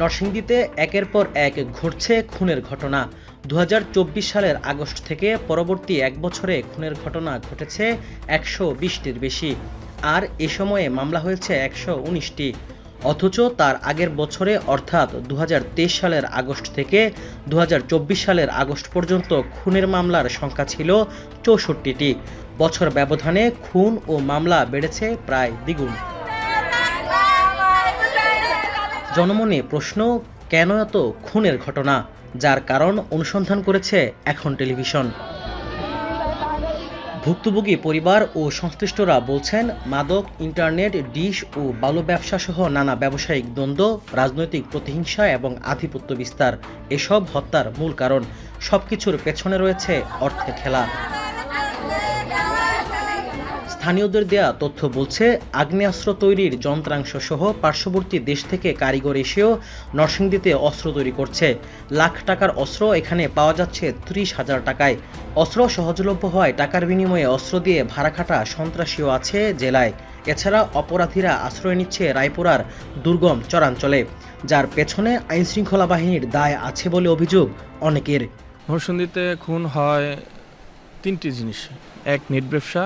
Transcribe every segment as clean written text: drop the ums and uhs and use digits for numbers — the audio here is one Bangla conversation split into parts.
নরসিংদীতে একের পর এক ঘটছে খুনের ঘটনা। ২০২৪ সালের আগস্ট থেকে পরবর্তী এক বছরে খুনের ঘটনা ঘটেছে ১২০টির বেশি, আর এ সময়ে মামলা হয়েছে ১১৯টি। অথচ তার আগের বছরে অর্থাৎ ২০২৩ সালের আগস্ট থেকে ২০২৪ সালের আগস্ট পর্যন্ত খুনের মামলার সংখ্যা ছিল ৬৪টি। বছর ব্যবধানে খুন ও মামলা বেড়েছে প্রায় দ্বিগুণ। জনমনে প্রশ্ন, কেন এত খুনের ঘটনা? যার কারণ অনুসন্ধান করেছে এখন টেলিভিশন। ভুক্তভোগী পরিবার ও সংশ্লিষ্টরা বলছেন, মাদক, ইন্টারনেট, ডিশ ও বালু ব্যবসা সহ নানা ব্যবসায়িক দ্বন্দ্ব, রাজনৈতিক প্রতিহিংসা এবং আধিপত্য বিস্তার এসব হত্যার মূল কারণ। সবকিছুর পেছনে রয়েছে অর্থের খেলা। স্থানীয়দের দেয়া তথ্য বলছে, আগ্নেয়াস্ত্র তৈরির যন্ত্রাংশ সহ পার্শ্ববর্তী দেশ থেকে কারিগর এসেও নরসিংদীতে অস্ত্র তৈরি করছে। লাখ টাকার অস্ত্র এখানে পাওয়া যাচ্ছে ৩০,০০০ টাকায়। অস্ত্র সহজলভ্য হওয়ায় টাকার বিনিময়ে অস্ত্র দিয়ে ভাড়া খাটা সন্ত্রাসীও আছে জেলায়। এছাড়া অপরাধীরা আশ্রয় নিচ্ছে রায়পুরার দুর্গম চরাঞ্চলে, যার পেছনে আইনশৃঙ্খলা বাহিনীর দায় আছে বলে অভিযোগ অনেকের। নরসিংদীতে খুন হয় ৩টি জিনিস: ১ নেট ব্যবসা,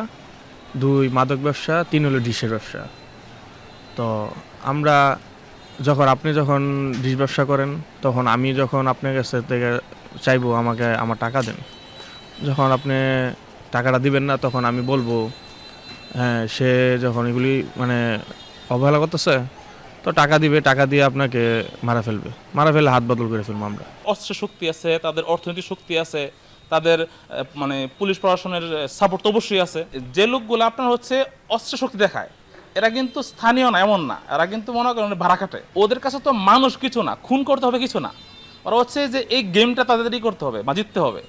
২ মাদক ব্যবসা, ৩ হলো ডিশের ব্যবসা। তো আপনি যখন ডিশ ব্যবসা করেন, তখন আমি যখন আপনার কাছে থেকে চাইবো আমাকে আমার টাকা দেন, যখন আপনি টাকাটা দিবেন না তখন আমি বলবো হ্যাঁ, সে যখন এগুলি অবহেলা করতেছে তো টাকা দিবে, টাকা দিয়ে আপনাকে মারা ফেলে হাত বদল করে ফেলবো আমরা। অস্ত্রের শক্তি আছে, তাদের অর্থনৈতিক শক্তি আছে, তাদের পুলিশ প্রশাসনের সাপোর্ট তো অবশ্যই আছে। যে লোকগুলো আপনার অস্ত্রের শক্তি দেখায়, এরা কিন্তু স্থানীয় না, এমন না, এরা কিন্তু মনে করেন ভাড়া খাটে। ওদের কাছে তো মানুষ কিছু না, খুন করতে হবে কিছু না, ওরা যে এই গেমটা তাদেরই করতে হবে বা জিততে হবে।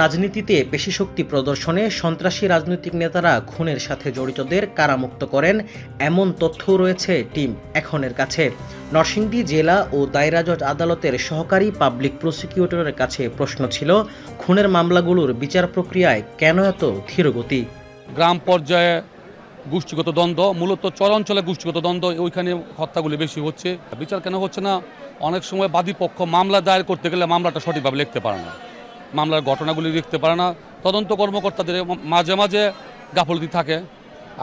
রাজনীতিতে পেশিশক্তি প্রদর্শনে সন্ত্রাসী রাজনৈতিক নেতারা খুনের সাথে জড়িতদের কারামুক্ত করেন, এমন তথ্যও রয়েছে টিম এখনের কাছে। নরসিংদী জেলা ও দায়রা জজ আদালতের সহকারী পাবলিক প্রসিকিউটরের কাছে প্রশ্ন ছিল, খুনের মামলাগুলোর বিচার প্রক্রিয়ায় কেন এত ধীরগতি? গ্রাম পর্যায়ে গোষ্ঠীগত দ্বন্দ্ব, মূলত চরাঞ্চলে গোষ্ঠীগত দ্বন্দ্ব, ওইখানে হত্যাগুলি বেশি হচ্ছে। বিচার কেন হচ্ছে না? অনেক সময় বাদী পক্ষ মামলা দায়ের করতে গেলে মামলাটা সঠিকভাবে লিখতে পারে না, মামলার ঘটনাগুলি লিখতে পারে না, তদন্ত কর্মকর্তাদের মাঝে মাঝে গাফলতি থাকে।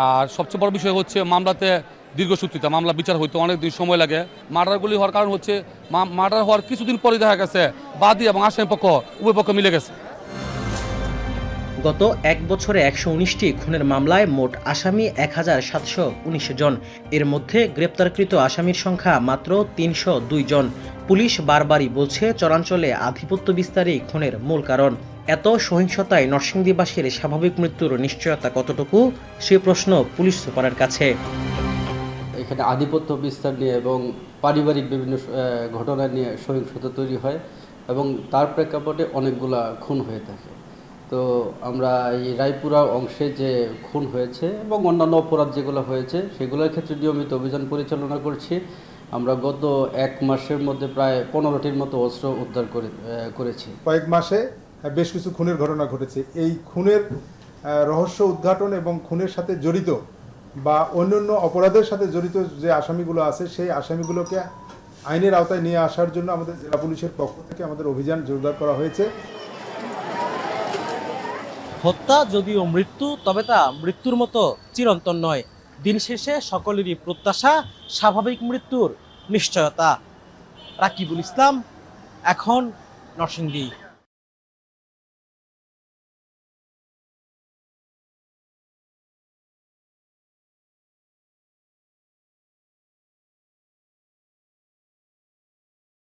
আর সবচেয়ে বড় বিষয় হচ্ছে মামলাতে দীর্ঘসূত্রিতা, মামলা বিচার হইতে অনেক দিন সময় লাগে। মার্ডারগুলি হওয়ার কারণ হচ্ছে মার্ডার হওয়ার কিছুদিন পরে দেখা গেছে বাদী এবং আসামি পক্ষ উভয় পক্ষ মিলে গেছে। গত এক বছরে ১১৯টি খুনের মামলায় মোট আসামি ১,৭১৯ জন। এর মধ্যে গ্রেপ্তারকৃত আসামির সংখ্যা মাত্র ৩০২ জন। পুলিশ বারবারই বলছে, চরাঞ্চলে আধিপত্য বিস্তারই খুনের মূল কারণ। এত সহিংসতায় নরসিংদীবাসীর স্বাভাবিক মৃত্যুর নিশ্চয়তা কতটুকু, সে প্রশ্ন পুলিশ সুপারের কাছে। এখানে আধিপত্য বিস্তার নিয়ে এবং পারিবারিক বিভিন্ন ঘটনা নিয়ে সহিংসতা তৈরি হয় এবং তার প্রেক্ষাপটে অনেকগুলা খুন হয়ে থাকে। তো আমরা এই রায়পুরা অংশে যে খুন হয়েছে এবং অন্যান্য অপরাধ যেগুলো হয়েছে সেগুলোর ক্ষেত্রে নিয়মিত অভিযান পরিচালনা করছি। আমরা গত এক মাসের মধ্যে প্রায় 15টির মতো অস্ত্র উদ্ধার করেছি। কয়েক মাসে বেশ কিছু খুনের ঘটনা ঘটেছে। এই খুনের রহস্য উদ্ঘাটন এবং খুনের সাথে জড়িত বা অন্যান্য অপরাধের সাথে জড়িত যে আসামিগুলো আছে, সেই আসামিগুলোকে আইনের আওতায় নিয়ে আসার জন্য আমাদের জেলা পুলিশের পক্ষ থেকে আমাদের অভিযান জোরদার করা হয়েছে। হত্যা যদিও মৃত্যু, তবে তা মৃত্যুর মতো চিরন্তন নয়। দিন শেষে সকলেরই প্রত্যাশা স্বাভাবিক মৃত্যুর নিশ্চয়তা। রাকিবুল ইসলাম, এখন নরসিংদী।